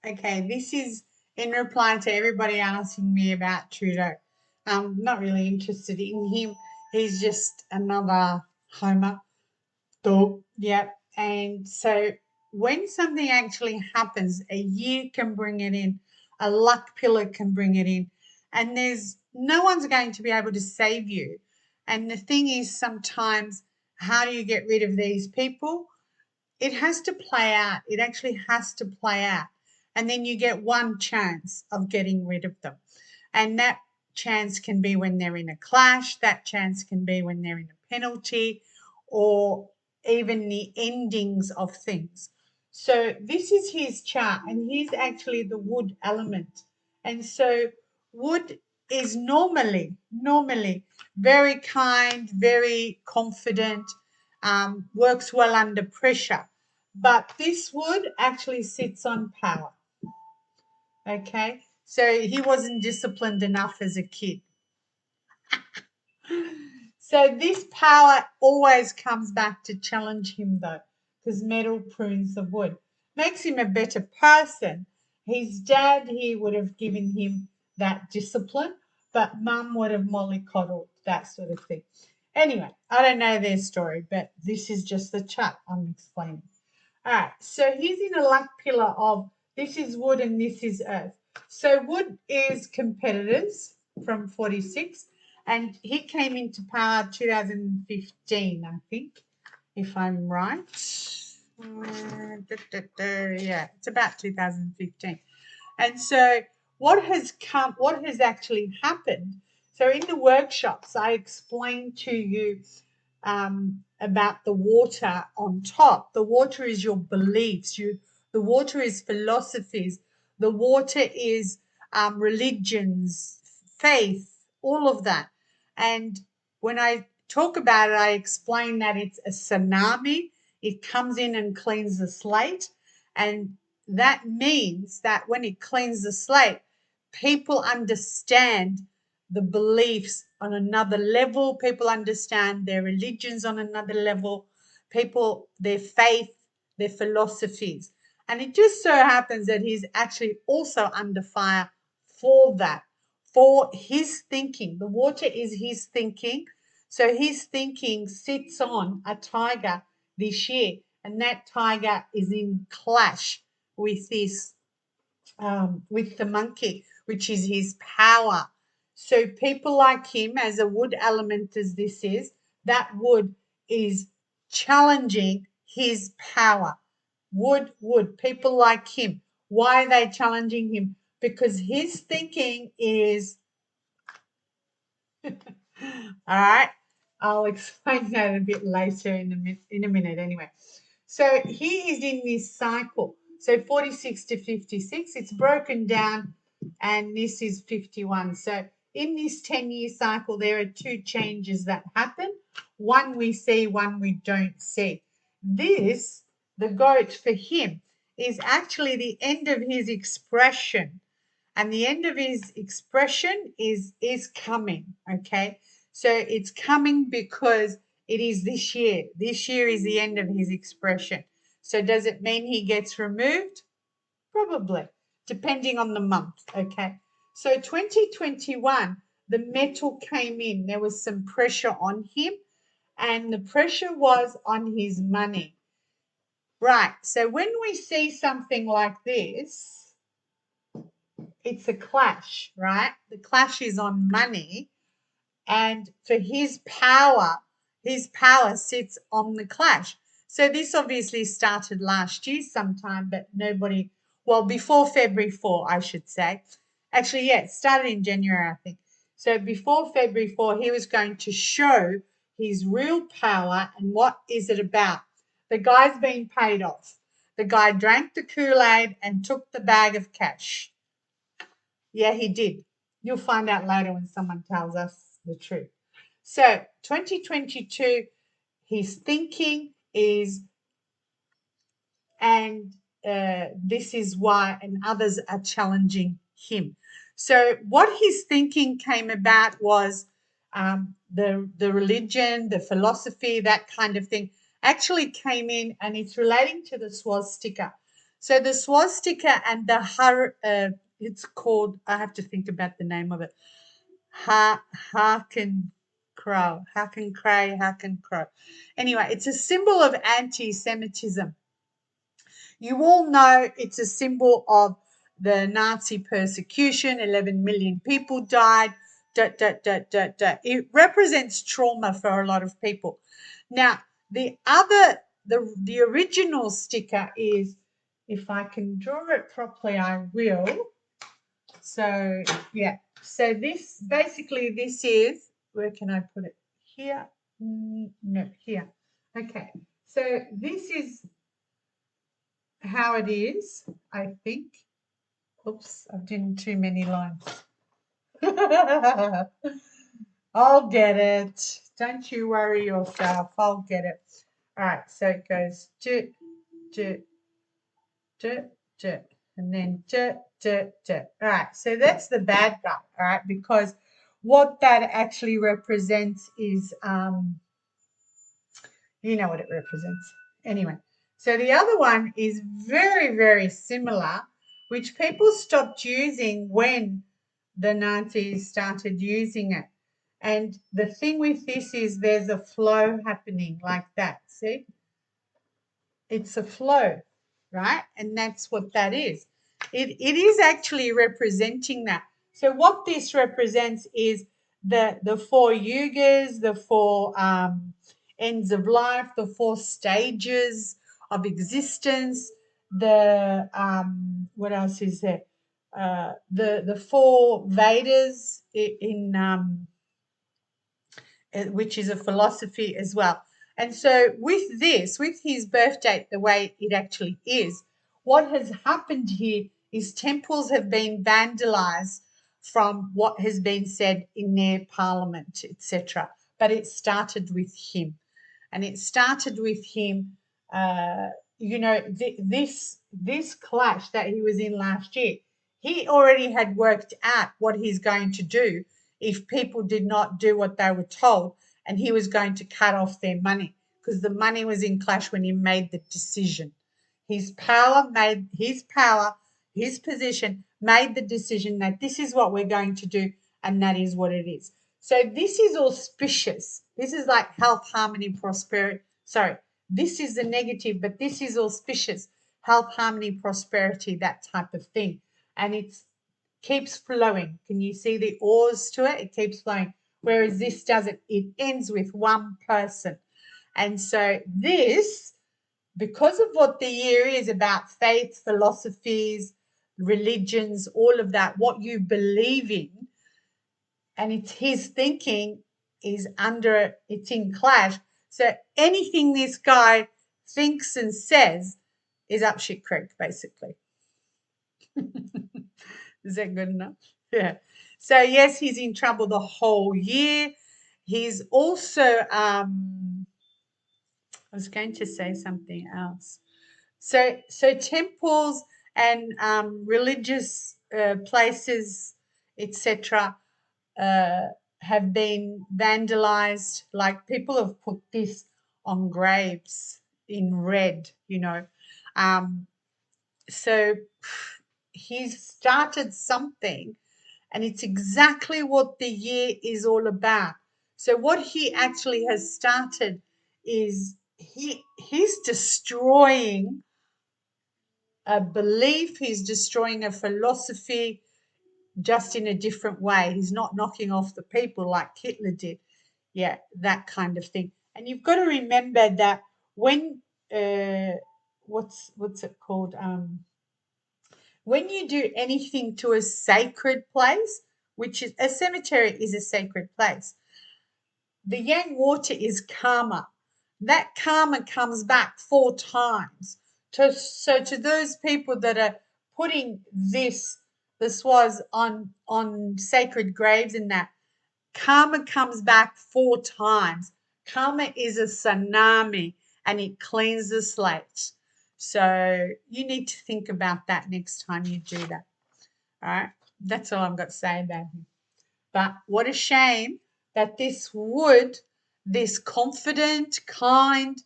Okay, this is in reply to everybody asking me about Trudeau. I'm not really interested in him. He's just another Homer. Dog. Yep. And so when something actually happens, a year can bring it in, a luck pillar can bring it in, and there's no one's going to be able to save you. And the thing is, sometimes, how do you get rid of these people? It has to play out. It actually has to play out. And then you get one chance of getting rid of them. And that chance can be when they're in a clash, that chance can be when they're in a penalty, or even the endings of things. So this is his chart, and he's actually the wood element. And so wood is normally very kind, very confident, works well under pressure. But this wood actually sits on power. Okay, so he wasn't disciplined enough as a kid. So this power always comes back to challenge him, though, because metal prunes the wood. Makes him a better person. His dad, he would have given him that discipline, but mum would have mollycoddled, that sort of thing. Anyway, I don't know their story, but this is just the chart I'm explaining. All right, so he's in a luck pillar of this is wood and this is earth. So wood is competitors from 46, and he came into power 2015, I think, if I'm right. Yeah, it's about 2015. And so what has actually happened? So in the workshops, I explained to you about the water on top. The water is your beliefs. The water is philosophies. The water is religions, faith, all of that. And when I talk about it, I explain that it's a tsunami. It comes in and cleans the slate. And that means that when it cleans the slate, people understand the beliefs on another level. People understand their religions on another level. People, their faith, their philosophies. And it just so happens that he's actually also under fire for that, for his thinking. The water is his thinking. So his thinking sits on a tiger this year, and that tiger is in clash with this with the monkey, which is his power. So people like him, as a wood element as this is, that wood is challenging his power. Wood, people like him. Why are they challenging him? Because his thinking is, all right, I'll explain that a bit later in a minute anyway. So he is in this cycle. So 46 to 56, it's broken down, and this is 51. So in this 10-year cycle, there are two changes that happen. One we see, one we don't see. This, the goat for him, is actually the end of his expression. And the end of his expression is coming, okay? So it's coming because it is this year. This year is the end of his expression. So does it mean he gets removed? Probably, depending on the month, okay? So 2021, the metal came in. There was some pressure on him, and the pressure was on his money. Right, so when we see something like this, it's a clash, right? The clash is on money, and for his power sits on the clash. So this obviously started last year sometime, but nobody, well, before February 4, I should say. Actually, yeah, it started in January, I think. So before February 4, he was going to show his real power and what is it about. The guy's been paid off. The guy drank the Kool-Aid and took the bag of cash. Yeah, he did. You'll find out later when someone tells us the truth. So 2022, his thinking is, and this is why, and others are challenging him. So what his thinking came about was the religion, the philosophy, that kind of thing actually came in, and it's relating to the swastika. So the swastika and the it's called, I have to think about the name of it. Haken Crow. Haken Crow. Anyway, it's a symbol of anti-Semitism. You all know it's a symbol of the Nazi persecution. 11 million people died. It represents trauma for a lot of people. Now, the original sticker is, if I can draw it properly, I will. So, yeah. So this, basically, this is, where can I put it? Here? No, here. Okay. So this is how it is, I think. Oops, I've done too many lines. I'll get it. Don't you worry yourself. I'll get it. All right, so it goes and then All right, so that's the bad guy, all right, because what that actually represents is you know what it represents. Anyway, so the other one is very, very similar, which people stopped using when the Nazis started using it. And the thing with this is there's a flow happening like that. See? It's a flow, right? And that's what that is. It is actually representing that. So what this represents is the four yugas, the four ends of life, the four stages of existence, the what else is there? The four Vedas in which is a philosophy as well. And so, with this, with his birth date the way it actually is, what has happened here is temples have been vandalized from what has been said in their parliament, etc. But it started with him. And it started with him, this clash that he was in last year. He already had worked out what he's going to do if people did not do what they were told, and he was going to cut off their money because the money was in clash when he made the decision. His position made the decision that this is what we're going to do, and that is what it is. So this is auspicious. This is like health, harmony, prosperity. Sorry, this is the negative, but this is auspicious. Health, harmony, prosperity, that type of thing. And it's keeps flowing. Can you see the oars to it? It keeps flowing. Whereas this doesn't. It ends with one person. And so this, because of what the year is about, faith, philosophies, religions, all of that, what you believe in, and it's his thinking it's in clash. So anything this guy thinks and says is up shit creek, basically. Is that good enough? Yeah. So yes, he's in trouble the whole year. He's also I was going to say something else. So temples and religious places, etc., have been vandalized. Like people have put this on graves in red, So he's started something, and it's exactly what the year is all about. So what he actually has started is he's destroying a belief, he's destroying a philosophy, just in a different way. He's not knocking off the people like Hitler did. Yeah, that kind of thing. And you've got to remember that when what's it called? When you do anything to a sacred place, which is a cemetery is a sacred place, the yang water is karma. That karma comes back 4 times. So to those people that are putting this was on sacred graves and that, karma comes back 4 times. Karma is a tsunami and it cleans the slate. So you need to think about that next time you do that. All right. That's all I've got to say about him. But what a shame that this confident, kind,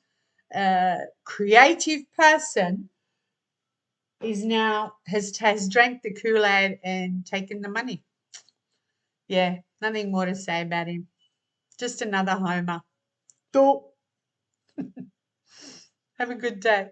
creative person is now has drank the Kool-Aid and taken the money. Yeah, nothing more to say about him. Just another homer. Thought. Have a good day.